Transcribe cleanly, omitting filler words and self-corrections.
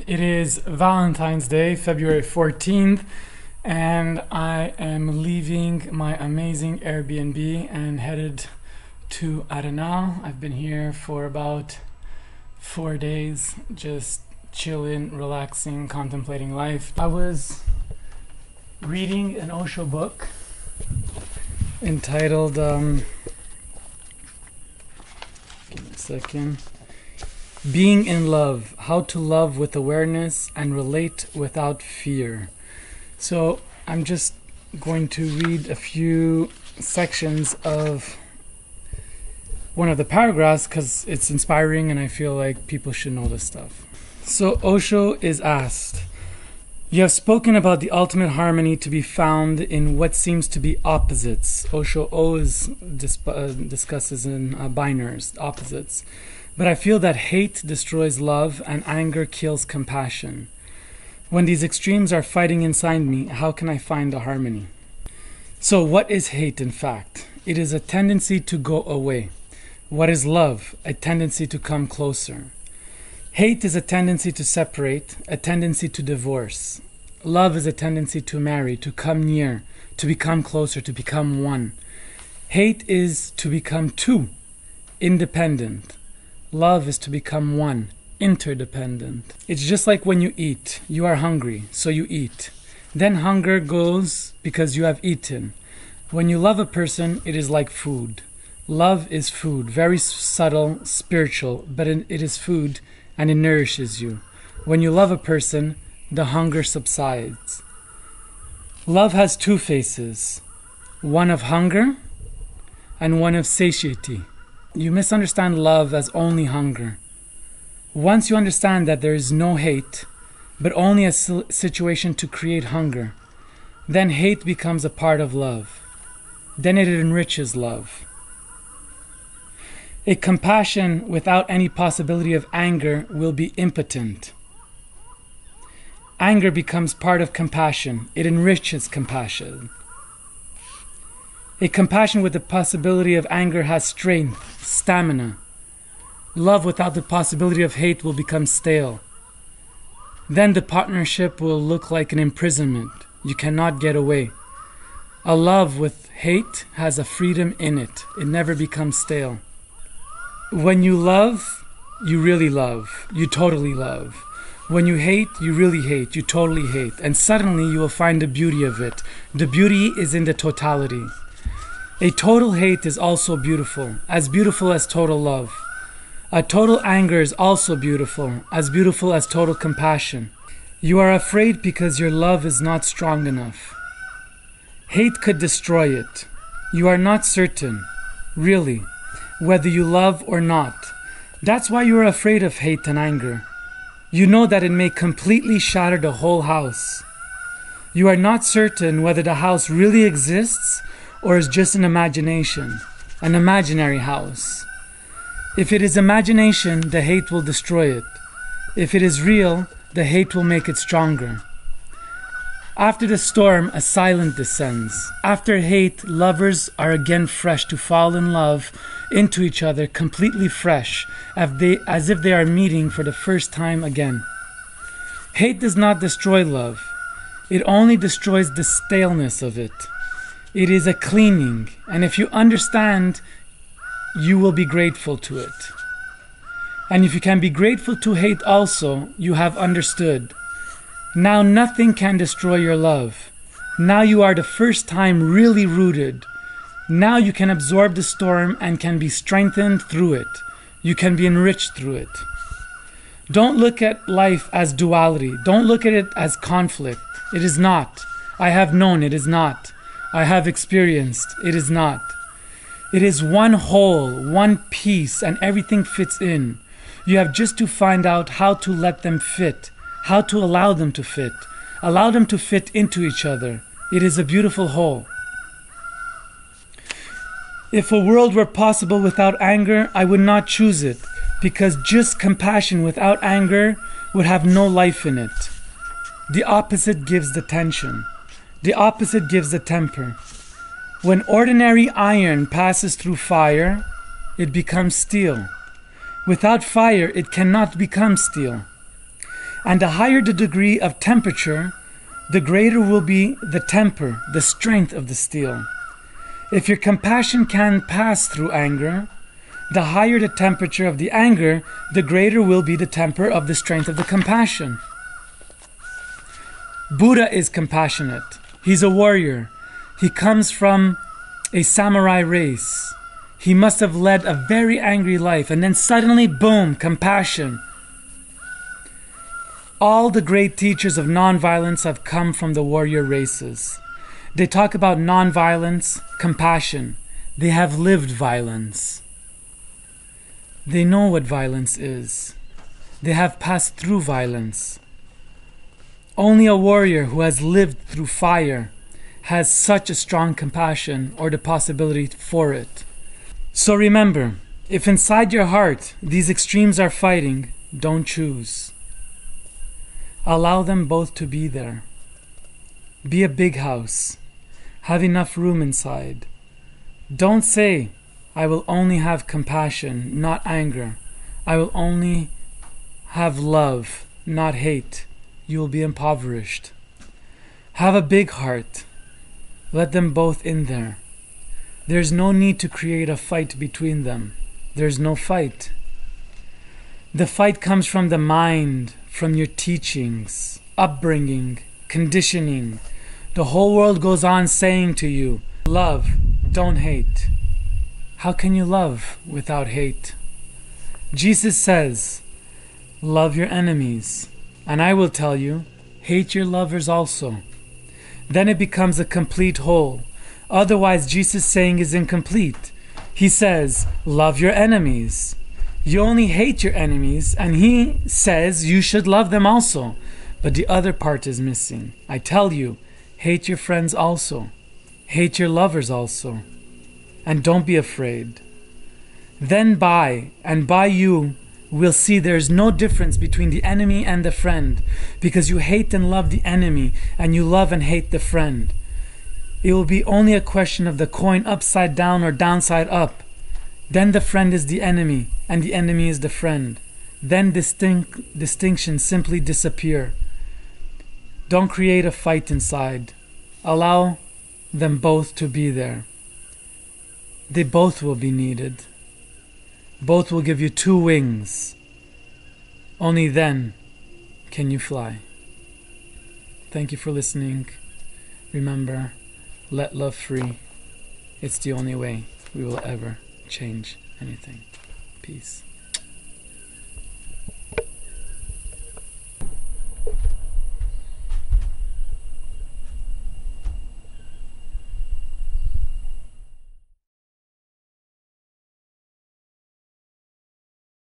It is Valentine's Day, February 14th, and I am leaving my amazing Airbnb and headed to Arenal. I've been here for about 4 days, just chilling, relaxing, contemplating life. I was reading an OSHO book entitled, give me a second, Being in Love, How to Love with Awareness and Relate Without Fear. So I'm just going to read a few sections of one of the paragraphs because it's inspiring and I feel like people should know this stuff. So Osho is asked, you have spoken about the ultimate harmony to be found in what seems to be opposites. Osho always discusses in binaries, opposites. But I feel that hate destroys love and anger kills compassion. When these extremes are fighting inside me, how can I find the harmony? So what is hate in fact? It is a tendency to go away. What is love? A tendency to come closer. Hate is a tendency to separate, a tendency to divorce. Love is a tendency to marry, to come near, to become closer, to become one. Hate is to become two, independent. Love is to become one, interdependent. It's just like when you eat. You are hungry, so you eat. Then hunger goes because you have eaten. When you love a person, it is like food. Love is food, very subtle, spiritual, but it is food and it nourishes you. When you love a person, the hunger subsides. Love has two faces, one of hunger and one of satiety. You misunderstand love as only hunger. Once you understand that there is no hate, but only a situation to create hunger, then hate becomes a part of love. Then it enriches love. A compassion without any possibility of anger will be impotent. Anger becomes part of compassion. It enriches compassion. A compassion with the possibility of anger has strength, stamina. Love without the possibility of hate will become stale. Then the partnership will look like an imprisonment. You cannot get away. A love with hate has a freedom in it. It never becomes stale. When you love, you really love. You totally love. When you hate, you really hate. You totally hate. And suddenly you will find the beauty of it. The beauty is in the totality. A total hate is also beautiful as total love. A total anger is also beautiful as total compassion. You are afraid because your love is not strong enough. Hate could destroy it. You are not certain, really, whether you love or not. That's why you are afraid of hate and anger. You know that it may completely shatter the whole house. You are not certain whether the house really exists or is just an imagination, an imaginary house. If it is imagination, the hate will destroy it. If it is real, the hate will make it stronger. After the storm, a silence descends. After hate, lovers are again fresh to fall in love into each other, completely fresh, as if they are meeting for the first time again. Hate does not destroy love. It only destroys the staleness of it. It is a cleaning, and if you understand, you will be grateful to it. And if you can be grateful to hate also, you have understood. Now nothing can destroy your love. Now you are the first time really rooted. Now you can absorb the storm and can be strengthened through it. You can be enriched through it. Don't look at life as duality. Don't look at it as conflict. It is not. I have known it is not. I have experienced. It is not. It is one whole, one piece, and everything fits in. You have just to find out how to let them fit, how to allow them to fit into each other. It is a beautiful whole. If a world were possible without anger, I would not choose it, because just compassion without anger would have no life in it. The opposite gives the tension. The opposite gives the temper. When ordinary iron passes through fire, it becomes steel. Without fire, it cannot become steel. And the higher the degree of temperature, the greater will be the temper, the strength of the steel. If your compassion can pass through anger, the higher the temperature of the anger, the greater will be the temper of the strength of the compassion. Buddha is compassionate. He's a warrior. He comes from a samurai race. He must have led a very angry life, and then suddenly, boom, compassion. All the great teachers of nonviolence have come from the warrior races. They talk about nonviolence, compassion. They have lived violence. They know what violence is. They have passed through violence. Only a warrior who has lived through fire has such a strong compassion or the possibility for it. So remember, if inside your heart these extremes are fighting, don't choose. Allow them both to be there. Be a big house. Have enough room inside. Don't say, I will only have compassion, not anger. I will only have love, not hate. You will be impoverished. Have a big heart. Let them both in there. There's no need to create a fight between them. There's no fight. The fight comes from the mind, from your teachings, upbringing, conditioning. The whole world goes on saying to you, love, don't hate. How can you love without hate? Jesus says, love your enemies. And I will tell you, hate your lovers also. Then it becomes a complete whole. Otherwise, Jesus' saying is incomplete. He says, love your enemies. You only hate your enemies, and he says you should love them also. But the other part is missing. I tell you, hate your friends also. Hate your lovers also. And don't be afraid. Then by you, we'll see there's no difference between the enemy and the friend, because you hate and love the enemy, and you love and hate the friend. It will be only a question of the coin upside down or downside up. Then the friend is the enemy, and the enemy is the friend. Then distinctions simply disappear. Don't create a fight inside. Allow them both to be there. They both will be needed. Both will give you 2 wings. Only then can you fly. Thank you for listening. Remember, let love free. It's the only way we will ever change anything. Peace.